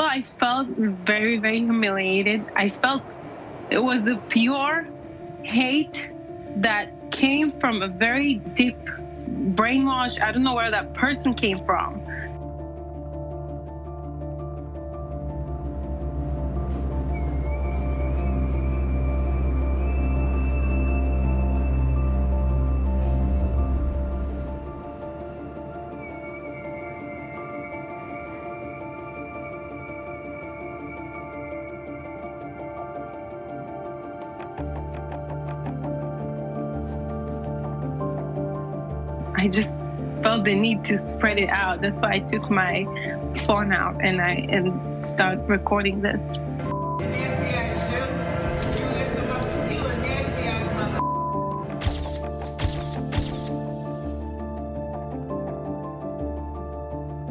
Well, I felt very, very humiliated. I felt it was a pure hate that came from a very deep brainwash. I don't know where that person came from. I just felt the need to spread it out. That's why I took my phone out and started recording this.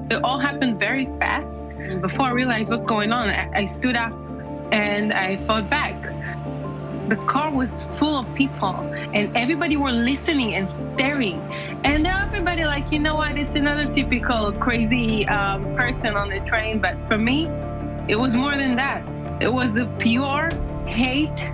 It all happened very fast. Before I realized what's going on, I stood up and I fought back. The car was full of people and everybody were listening and staring. And everybody like, you know what, it's another typical crazy person on the train. But for me, it was more than that. It was a pure hate.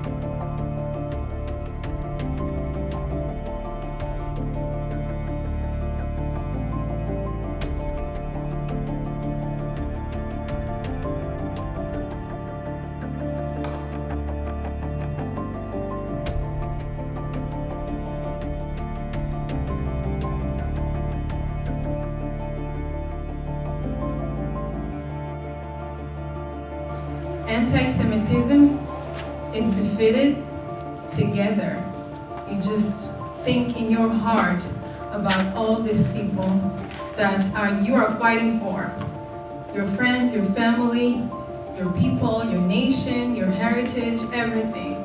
Anti-Semitism is defeated together. You just think in your heart about all these people that you are fighting for. Your friends, your family, your people, your nation, your heritage, everything.